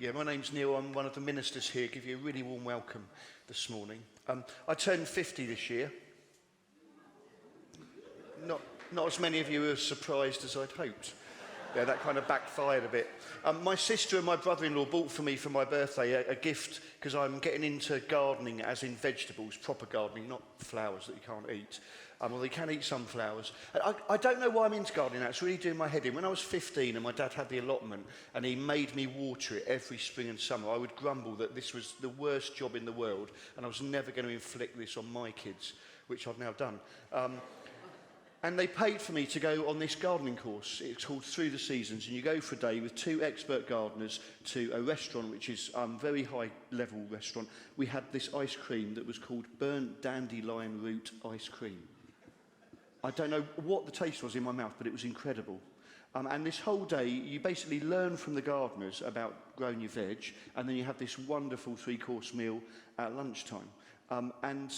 Yeah, my name's Neil. I'm one of the ministers here. Give you a really warm welcome this morning. I turned 50 this year. Not as many of you are surprised as I'd hoped. Yeah, that kind of backfired a bit. My sister and my brother-in-law bought for me for my birthday a gift because I'm getting into gardening, as in vegetables, proper gardening, not flowers that you can't eat. Well, you can eat some flowers. I don't know why I'm into gardening now. It's really doing my head in. When I was 15 and my dad had the allotment and he made me water it every spring and summer, I would grumble that this was the worst job in the world and I was never going to inflict this on my kids, which I've now done. And they paid for me to go on this gardening course. It's called Through the Seasons, and you go for a day with 2 expert gardeners to a restaurant, which is a very high-level restaurant. We had this ice cream that was called burnt dandelion root ice cream. I don't know what the taste was in my mouth, but it was incredible. And this whole day, you basically learn from the gardeners about growing your veg, and then you have this wonderful 3-course meal at lunchtime. And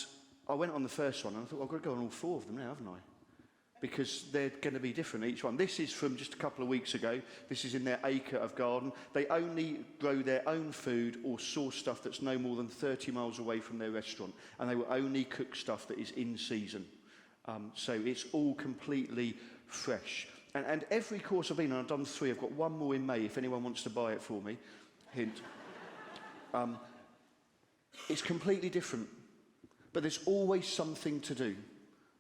I went on the first one, and I thought, well, I've got to go on all 4 of them now, haven't I? Because they're going to be different, each one. This is from just a couple of weeks ago. This is in their acre of garden. They only grow their own food or source stuff that's no more than 30 miles away from their restaurant. And they will only cook stuff that is in season. So it's all completely fresh. And every course I've been on, I've done 3. I've got 1 more in May if anyone wants to buy it for me. Hint. It's completely different. But there's always something to do.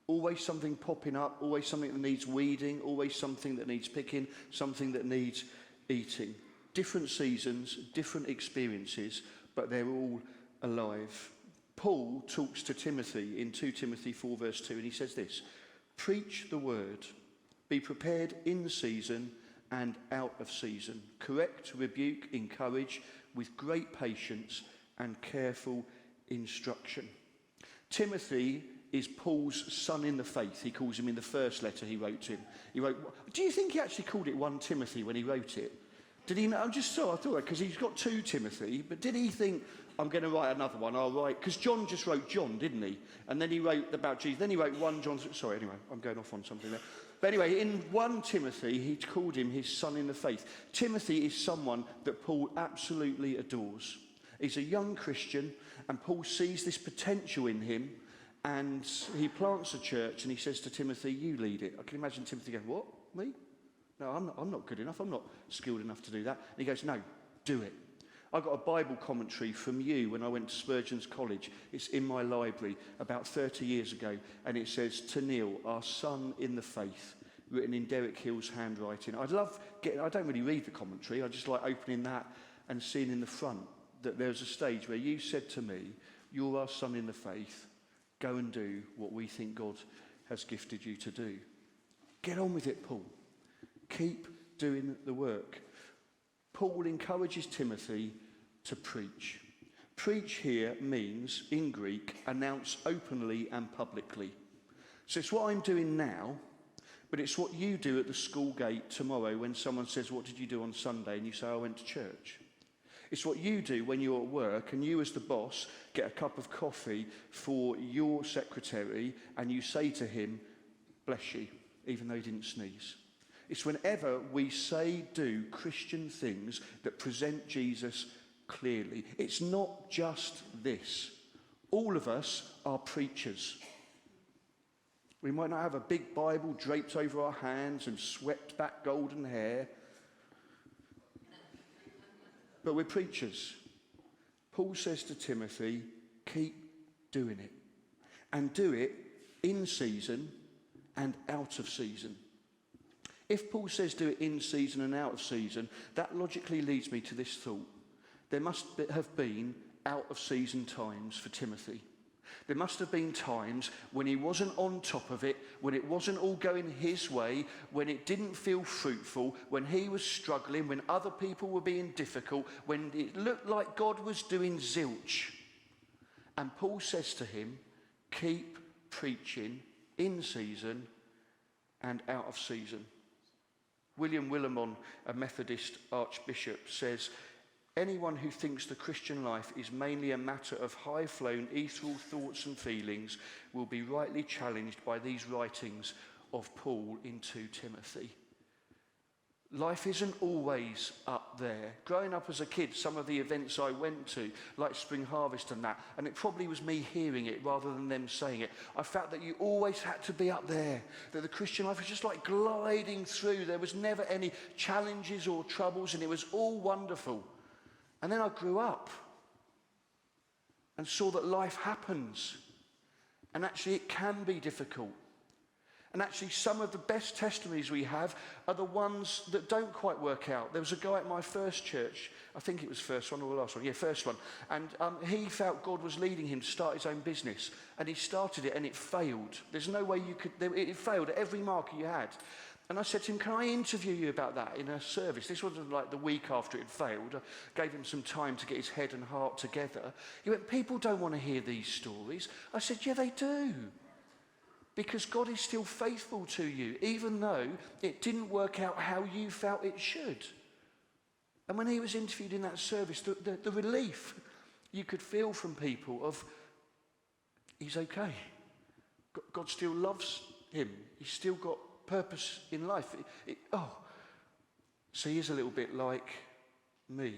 Always something popping up, always something that needs weeding, always something that needs picking, something that needs eating. Different seasons, different experiences, but they're all alive. Paul talks to Timothy in 2 Timothy 4 verse 2, and he says this: preach the word, be prepared in season and out of season. Correct, rebuke, encourage with great patience and careful instruction. Timothy is Paul's son in the faith. He calls him in the first letter he wrote to him. He wrote, do you think he actually called it 1 Timothy when he wrote it? Did he know? I thought, because he's got 2 Timothy, but did he think, I'm going to write another one, I'll write, because John just wrote John, didn't he? And then he wrote about Jesus, then he wrote 1 John, sorry, anyway, I'm going off on something there. But anyway, in 1 Timothy, he called him his son in the faith. Timothy is someone that Paul absolutely adores. He's a young Christian, and Paul sees this potential in him, and he plants a church, and he says to Timothy, you lead it. I can imagine Timothy going, what, me? No, I'm not good enough. I'm not skilled enough to do that. And he goes, no, do it. I got a Bible commentary from you when I went to Spurgeon's College. It's in my library about 30 years ago, and it says, to Neil, our son in the faith, written in Derek Hill's handwriting. I don't really read the commentary. I just like opening that and seeing in the front that there's a stage where you said to me, you're our son in the faith. Go and do what we think God has gifted you to do. Get on with it, Paul. Keep doing the work. Paul encourages Timothy to preach. Preach here means, in Greek, announce openly and publicly. So it's what I'm doing now, but it's what you do at the school gate tomorrow when someone says, what did you do on Sunday? And you say, I went to church. It's what you do when you're at work and you as the boss get a cup of coffee for your secretary and you say to him, bless you, even though he didn't sneeze. It's whenever we say, do Christian things that present Jesus clearly. It's not just this. All of us are preachers. We might not have a big Bible draped over our hands and swept back golden hair, but we're preachers. Paul says to Timothy, keep doing it. And do it in season and out of season. If Paul says do it in season and out of season, that logically leads me to this thought. There must have been out of season times for Timothy. There must have been times when he wasn't on top of it, when it wasn't all going his way, when it didn't feel fruitful, when he was struggling, when other people were being difficult, when it looked like God was doing zilch. And Paul says to him, keep preaching in season and out of season. William Willimon, a Methodist archbishop, says, anyone who thinks the Christian life is mainly a matter of high-flown ethereal thoughts and feelings will be rightly challenged by these writings of Paul in 2 Timothy. Life isn't always up up there. Growing up as a kid, some of the events I went to, like Spring Harvest and that, and it probably was me hearing it rather than them saying it, I felt that you always had to be up there, that the Christian life was just like gliding through. There was never any challenges or troubles, and it was all wonderful. And then I grew up and saw that life happens, and actually it can be difficult. And actually some of the best testimonies we have are the ones that don't quite work out. There was a guy at my first church, I think it was first one or the last one, yeah, first one, and he felt God was leading him to start his own business, and he started it and it failed. There's no way you could, it failed at every marker you had. And I said to him, can I interview you about that in a service? This wasn't like the week after it had failed. I gave him some time to get his head and heart together. He went, people don't want to hear these stories. I said, yeah, they do. Because God is still faithful to you, even though it didn't work out how you felt it should. And when he was interviewed in that service, the relief you could feel from people of, he's okay. God still loves him. He's still got purpose in life. So he is a little bit like me.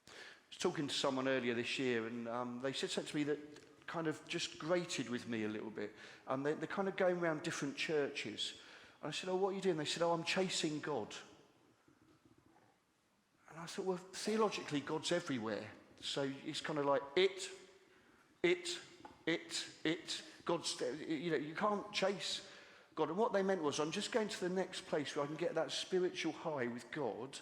I was talking to someone earlier this year, and they said something to me that kind of just grated with me a little bit. They're kind of going around different churches. And I said, what are you doing? They said, I'm chasing God. And I thought, well, theologically, God's everywhere. So it's kind of like it. God's, you can't chase God. And what they meant was, I'm just going to the next place where I can get that spiritual high with God,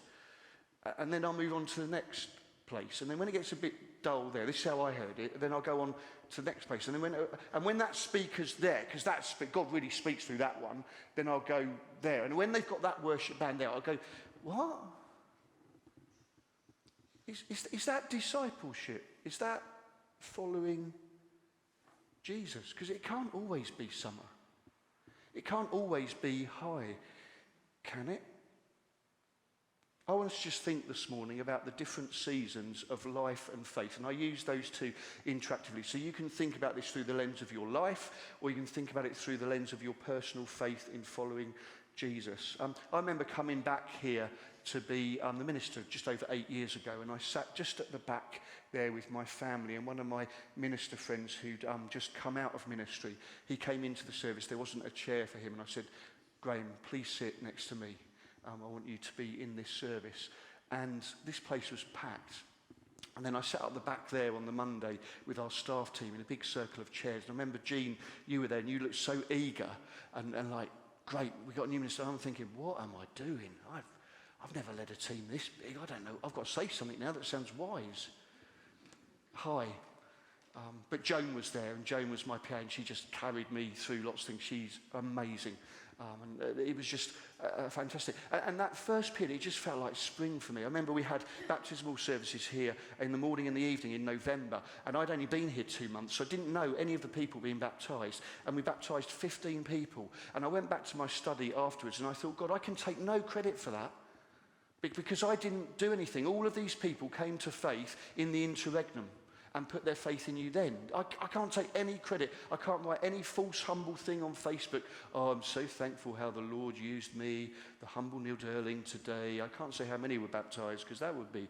and then I'll move on to the next place. And then when it gets a bit dull there, this is how I heard it, then I'll go on to the next place. And then when that speaker's there, because God really speaks through that one, then I'll go there. And when they've got that worship band there, I'll go, what? Is that discipleship? Is that following Jesus? Because it can't always be summer. It can't always be high, can it? I want us to just think this morning about the different seasons of life and faith. And I use those two interactively. So you can think about this through the lens of your life, or you can think about it through the lens of your personal faith in following Jesus. I remember coming back here to be the minister just over 8 years ago, and I sat just at the back there with my family, and one of my minister friends who'd just come out of ministry, he came into the service. There wasn't a chair for him, and I said, Graham, please sit next to me. I want you to be in this service. And this place was packed. And then I sat up the back there on the Monday with our staff team in a big circle of chairs. And I remember, Jean, you were there, and you looked so eager and like, great, we got a new minister. And I'm thinking, what am I doing? I've never led a team this big. I don't know. I've got to say something now that sounds wise. Hi. But Joan was there, and Joan was my PA, and she just carried me through lots of things. She's amazing. And it was just fantastic. And that first period, it just felt like spring for me. I remember we had baptismal services here in the morning and the evening in November, and I'd only been here 2 months, so I didn't know any of the people being baptised. And we baptised 15 people. And I went back to my study afterwards, and I thought, God, I can take no credit for that, because I didn't do anything. All of these people came to faith in the interregnum and put their faith in you then. I can't take any credit. I can't write any false, humble thing on Facebook. Oh, I'm so thankful how the Lord used me, the humble Neil Durling today. I can't say how many were baptised, because that would be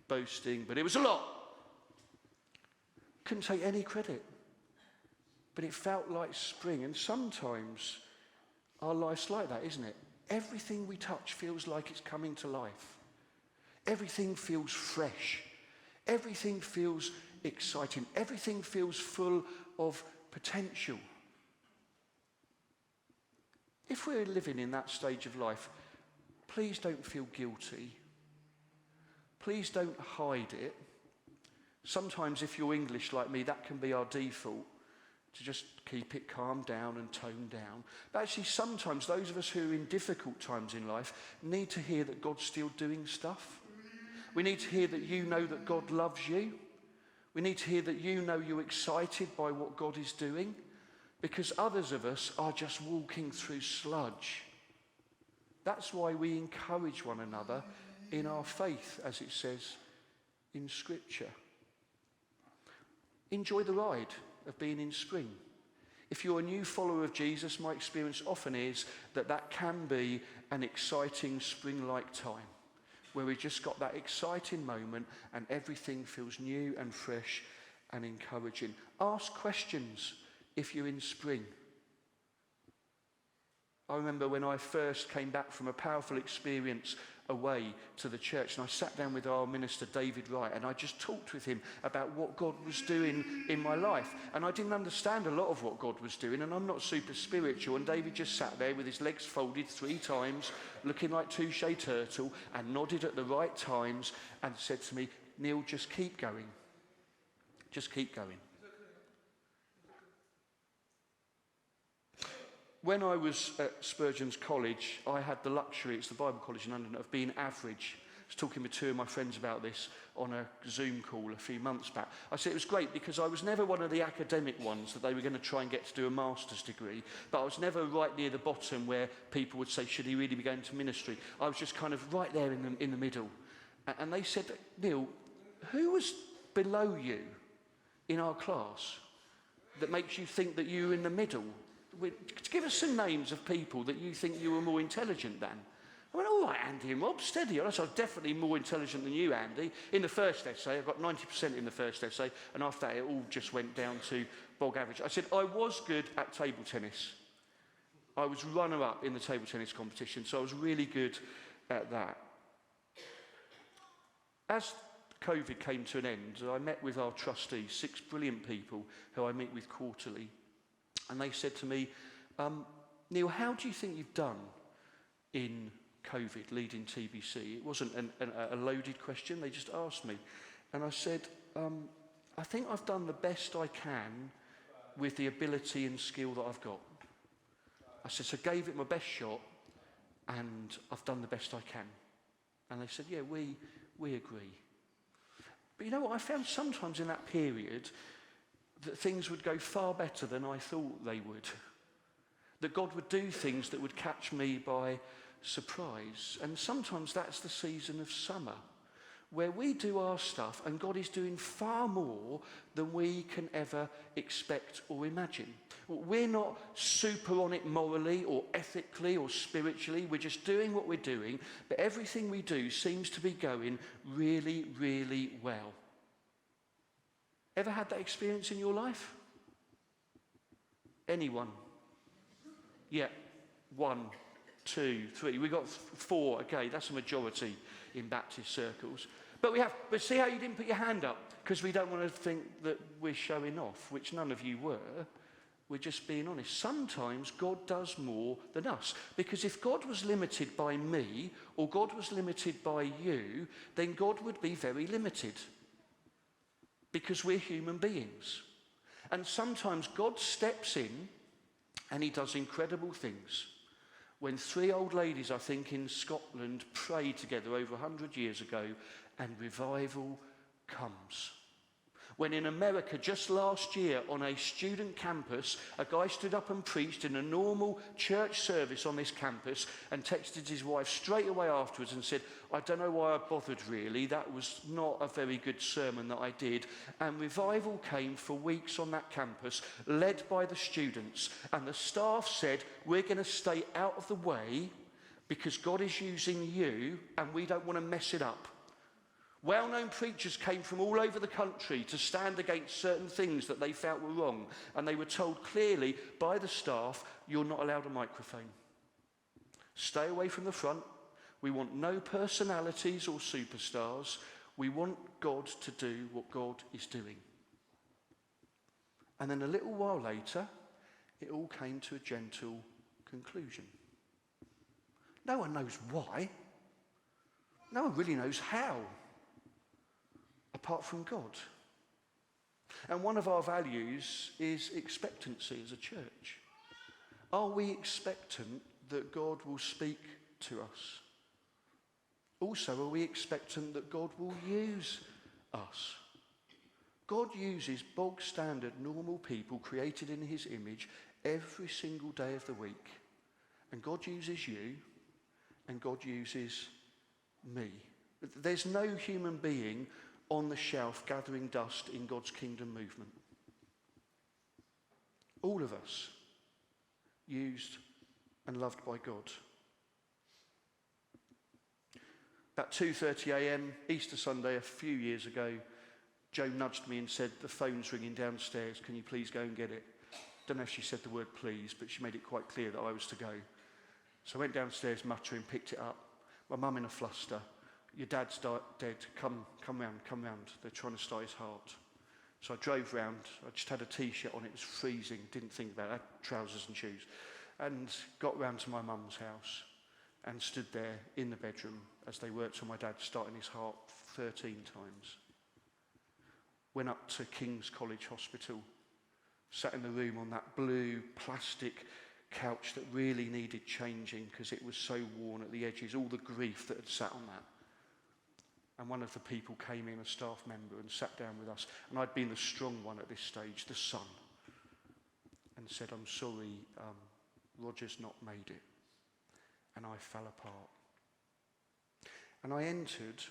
boasting, but it was a lot. Couldn't take any credit. But it felt like spring, and sometimes our life's like that, isn't it? Everything we touch feels like it's coming to life. Everything feels fresh. Everything feels exciting. Everything feels full of potential. If we're living in that stage of life, please don't feel guilty. Please don't hide it. Sometimes if you're English like me, that can be our default, to just keep it calm down and tone down. But actually sometimes those of us who are in difficult times in life need to hear that God's still doing stuff. We need to hear that you know that God loves you. We need to hear that you know you're excited by what God is doing, because others of us are just walking through sludge. That's why we encourage one another in our faith, as it says in Scripture. Enjoy the ride of being in spring. If you're a new follower of Jesus, my experience often is that that can be an exciting spring-like time. where we just got that exciting moment and everything feels new and fresh and encouraging. Ask questions if you're in spring. I remember when I first came back from a powerful experience away to the church, and I sat down with our minister David Wright, and I just talked with him about what God was doing in my life. And I didn't understand a lot of what God was doing, and I'm not super spiritual, and David just sat there with his legs folded 3 times, looking like Touche Turtle, and nodded at the right times and said to me, "Neil, just keep going. Just keep going." When I was at Spurgeon's College, I had the luxury, it's the Bible College in London, of being average. I was talking with 2 of my friends about this on a Zoom call a few months back. I said it was great because I was never one of the academic ones that they were going to try and get to do a master's degree, but I was never right near the bottom where people would say, should he really be going to ministry? I was just kind of right there in the middle. And they said, "Neil, who was below you in our class that makes you think that you were in the middle? Give us some names of people that you think you were more intelligent than." I went, "All right, Andy and Rob, steady." I was definitely more intelligent than you, Andy. In the first essay, I got 90% in the first essay, and after that it all just went down to bog average. I said I was good at table tennis. I was runner-up in the table tennis competition, so I was really good at that. As COVID came to an end, I met with our trustees, 6 brilliant people who I meet with quarterly. And they said to me, "Neil, how do you think you've done in COVID, leading TBC?" It wasn't a loaded question, they just asked me. And I said, "I think I've done the best I can with the ability and skill that I've got." I said, "So I gave it my best shot, and I've done the best I can." And they said, "Yeah, we agree." But you know what, I found sometimes in that period that things would go far better than I thought they would. That God would do things that would catch me by surprise. And sometimes that's the season of summer, where we do our stuff and God is doing far more than we can ever expect or imagine. We're not super on it morally or ethically or spiritually. We're just doing what we're doing, but everything we do seems to be going really, really well. Ever had that experience in your life? Anyone? Yeah, 1, 2, 3. We got 4. Okay, that's a majority in Baptist circles. But see how you didn't put your hand up? Because we don't want to think that we're showing off, which none of you were. We're just being honest. Sometimes God does more than us. Because if God was limited by me, or God was limited by you, then God would be very limited. Because we're human beings. And sometimes God steps in and he does incredible things. When 3 old ladies, I think in Scotland, prayed together over 100 years ago and revival comes. When in America just last year on a student campus, a guy stood up and preached in a normal church service on this campus and texted his wife straight away afterwards and said, "I don't know why I bothered really, that was not a very good sermon that I did." And revival came for weeks on that campus, led by the students. And the staff said, "We're going to stay out of the way because God is using you and we don't want to mess it up." Well-known preachers came from all over the country to stand against certain things that they felt were wrong, and they were told clearly by the staff, "You're not allowed a microphone. Stay away from the front. We want no personalities or superstars. We want God to do what God is doing." And then a little while later, it all came to a gentle conclusion. No one knows why. No one really knows how, apart from God. And one of our values is expectancy as a church. Are we expectant that God will speak to us? Also, are we expectant that God will use us? God uses bog standard normal people created in his image every single day of the week. And God uses you, and God uses me. There's no human being on the shelf gathering dust in God's kingdom movement. All of us used and loved by God. About 2:30 a.m, Easter Sunday, a few years ago, Jo nudged me and said, the phone's ringing downstairs, can you please go and get it? Don't know if she said the word please, but she made it quite clear that I was to go. So I went downstairs muttering, picked it up. My mum in a fluster. Your dad's dead, come round. They're trying to start his heart. So I drove round, I just had a t-shirt on, it was freezing, didn't think about it, I had trousers and shoes. And got round to my mum's house and stood there in the bedroom as they worked on my dad starting his heart 13 times. Went up to King's College Hospital, sat in the room on that blue plastic couch that really needed changing because it was so worn at the edges, all the grief that had sat on that. And one of the people came in, a staff member, and sat down with us. And I'd been the strong one at this stage, the son, and said, I'm sorry, Roger's not made it. And I fell apart. And I entered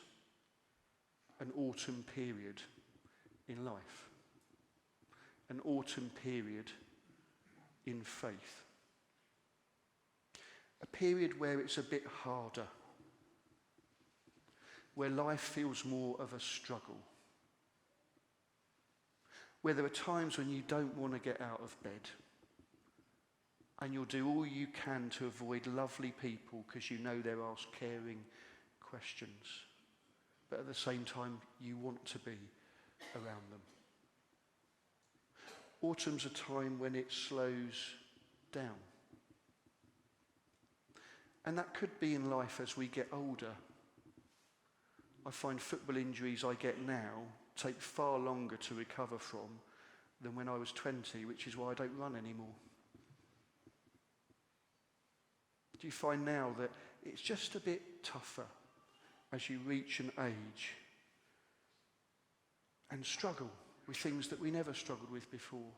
an autumn period in life. An autumn period in faith. A period where it's a bit harder. Where life feels more of a struggle. Where there are times when you don't want to get out of bed. And you'll do all you can to avoid lovely people because you know they'll ask caring questions. But at the same time, you want to be around them. Autumn's a time when it slows down. And that could be in life as we get older. I find football injuries I get now take far longer to recover from than when I was 20, which is why I don't run anymore. Do you find now that it's just a bit tougher as you reach an age and struggle with things that we never struggled with before?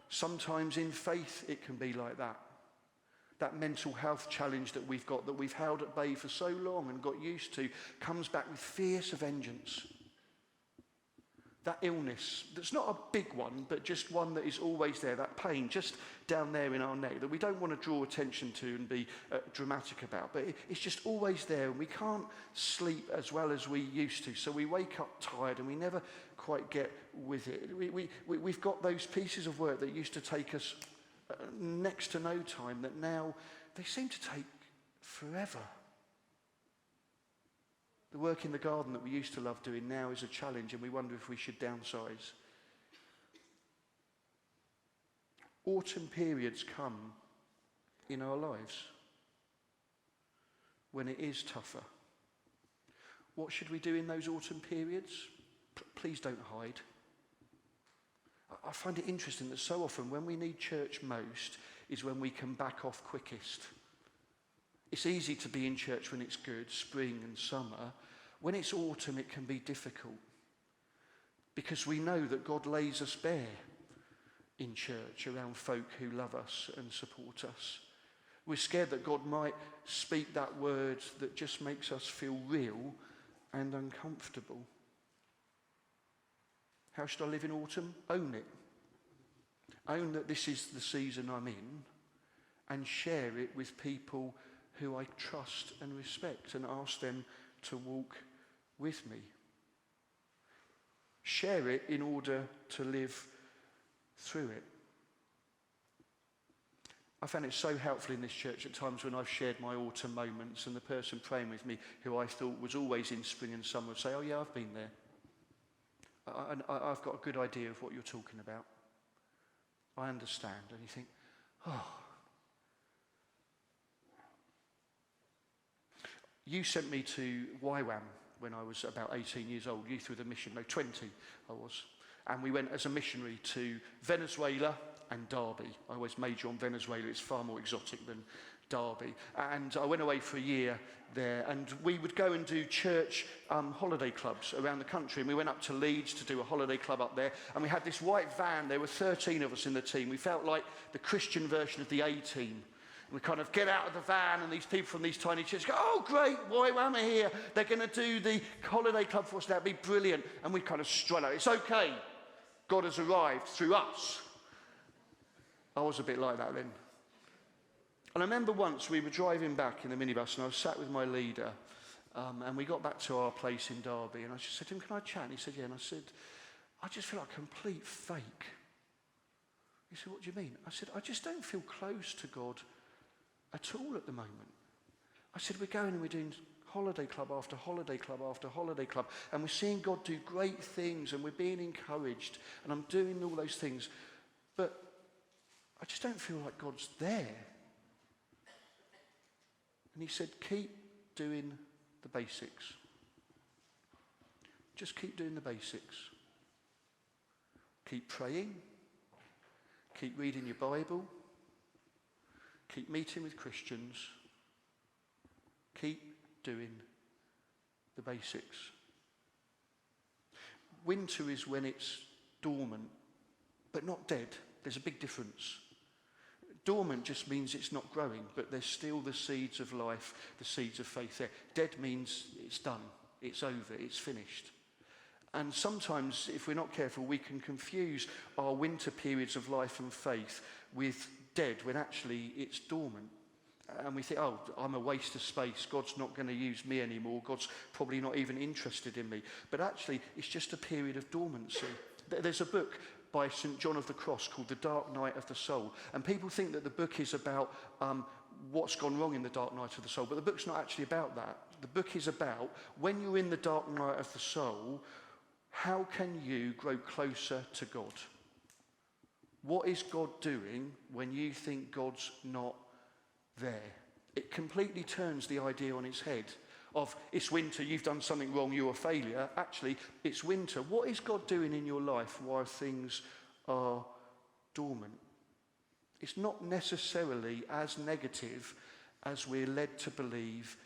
Sometimes in faith it can be like that. That mental health challenge that we've got, that we've held at bay for so long and got used to, comes back with fierce vengeance. That illness, that's not a big one, but just one that is always there, that pain just down there in our neck, that we don't want to draw attention to and be dramatic about, but it's just always there, and we can't sleep as well as we used to, so we wake up tired and we never quite get with it. We've got those pieces of work that used to take us next to no time, that now they seem to take forever. The work in the garden that we used to love doing now is a challenge, and we wonder if we should downsize. Autumn periods come in our lives when it is tougher. What should we do in those autumn periods? Please don't hide. I find it interesting that so often when we need church most is when we can back off quickest. It's easy to be in church when it's good, spring and summer. When it's autumn, it can be difficult because we know that God lays us bare in church around folk who love us and support us. We're scared that God might speak that word that just makes us feel real and uncomfortable. How should I live in autumn? Own it. Own that this is the season I'm in, and share it with people who I trust and respect, and ask them to walk with me. Share it in order to live through it. I found it so helpful in this church at times when I've shared my autumn moments, and the person praying with me, who I thought was always in spring and summer, would say, oh yeah, I've been there. I've got a good idea of what you're talking about. I understand. And you think, oh. You sent me to YWAM when I was about 18 years old, Youth with a Mission. No, 20 I was. And we went as a missionary to Venezuela and Derby. I always major on Venezuela. It's far more exotic than Derby. And I went away for a year there, and we would go and do church holiday clubs around the country. And we went up to Leeds to do a holiday club up there, and we had this white van. There were 13 of us in the team. We felt like the Christian version of the A-Team. We kind of get out of the van, and these people from these tiny churches go, oh great, YWAM are here, they're going to do the holiday club for us, that'd be brilliant. And we kind of strut out, it's okay, God has arrived through us. I was a bit like that then. And I remember once we were driving back in the minibus and I was sat with my leader and we got back to our place in Derby and I just said to him, can I chat? And he said, yeah. And I said, I just feel like a complete fake. He said, what do you mean? I said, I just don't feel close to God at all at the moment. I said, we're going and we're doing holiday club after holiday club after holiday club and we're seeing God do great things and we're being encouraged and I'm doing all those things. But I just don't feel like God's there. And he said, keep doing the basics. Just keep doing the basics. Keep praying. Keep reading your Bible. Keep meeting with Christians. Keep doing the basics. Winter is when it's dormant, but not dead. There's a big difference. Dormant just means it's not growing, but there's still the seeds of life, the seeds of faith there. Dead means it's done, it's over, it's finished. And sometimes, if we're not careful, we can confuse our winter periods of life and faith with dead, when actually it's dormant. And we think, oh, I'm a waste of space. God's not going to use me anymore. God's probably not even interested in me. But actually, it's just a period of dormancy. There's a book by St. John of the Cross called The Dark Night of the Soul. And people think that the book is about what's gone wrong in the dark night of the soul. But the book's not actually about that. The book is about when you're in the dark night of the soul, how can you grow closer to God? What is God doing when you think God's not there? It completely turns the idea on its head of it's winter, you've done something wrong, you're a failure. Actually, it's winter. What is God doing in your life while things are dormant? It's not necessarily as negative as we're led to believe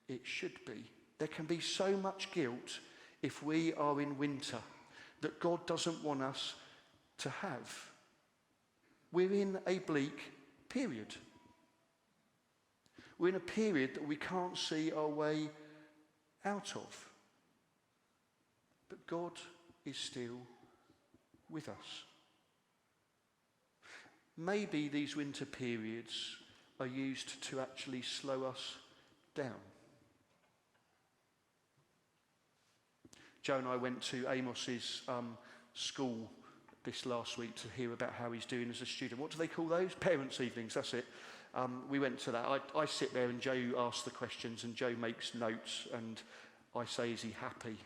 it should be. There can be so much guilt if we are in winter that God doesn't want us to have. We're in a bleak period. We're in a period that we can't see our way out of. But God is still with us. Maybe these winter periods are used to actually slow us down. Joe and I went to Amos's school this last week to hear about how he's doing as a student. What do they call those? Parents' evenings, that's it. We went to that. I sit there and Joe asks the questions and Joe makes notes and I say, is he happy?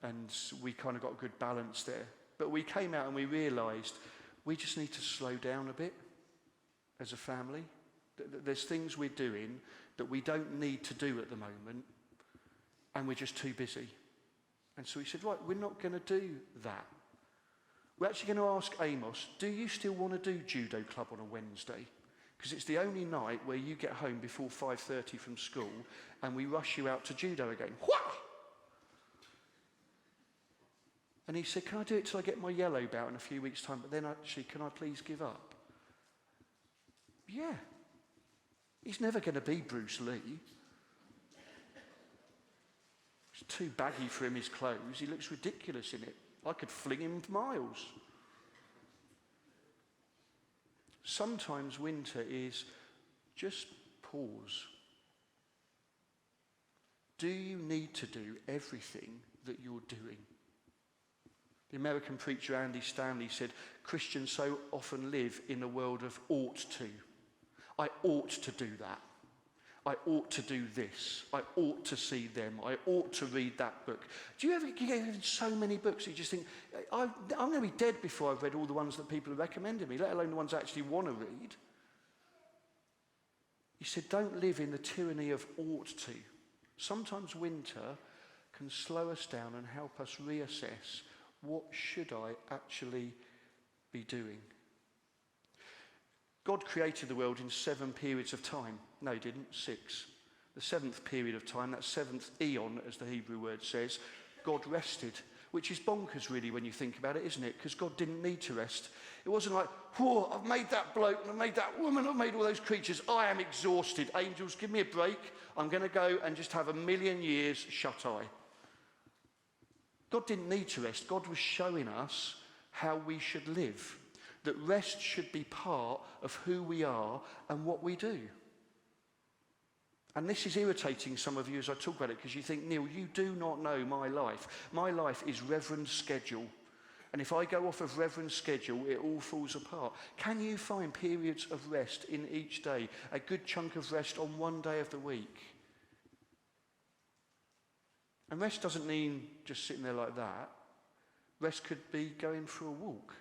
And we kind of got a good balance there. But we came out and we realised we just need to slow down a bit as a family. There's things we're doing that we don't need to do at the moment and we're just too busy. And so we said, right, we're not going to do that. We're actually going to ask Amos, do you still want to do judo club on a Wednesday? Because it's the only night where you get home before 5:30 from school and we rush you out to judo again. Wha! And he said, can I do it till I get my yellow belt in a few weeks' time, but then actually, can I please give up? Yeah. He's never going to be Bruce Lee. It's too baggy for him, his clothes. He looks ridiculous in it. I could fling him miles. Sometimes winter is just pause. Do you need to do everything that you're doing? The American preacher Andy Stanley said, Christians so often live in a world of ought to. I ought to do that. I ought to do this. I ought to see them. I ought to read that book. Do you ever get so many books that you just think, I'm going to be dead before I've read all the ones that people have recommended me, let alone the ones I actually want to read? He said, don't live in the tyranny of ought to. Sometimes winter can slow us down and help us reassess, what should I actually be doing? God created the world in 7 periods of time. No, he didn't, 6. The 7th period of time, that 7th eon, as the Hebrew word says, God rested, which is bonkers really when you think about it, isn't it? Because God didn't need to rest. It wasn't like, whoa, I've made that bloke, I've made that woman, I've made all those creatures, I am exhausted. Angels, give me a break. I'm going to go and just have 1,000,000 years shut-eye. God didn't need to rest. God was showing us how we should live. That rest should be part of who we are and what we do. And this is irritating some of you as I talk about it, because you think, Neil, you do not know my life. My life is Reverend's schedule. And if I go off of Reverend's schedule, it all falls apart. Can you find periods of rest in each day? A good chunk of rest on one day of the week? And rest doesn't mean just sitting there like that. Rest could be going for a walk.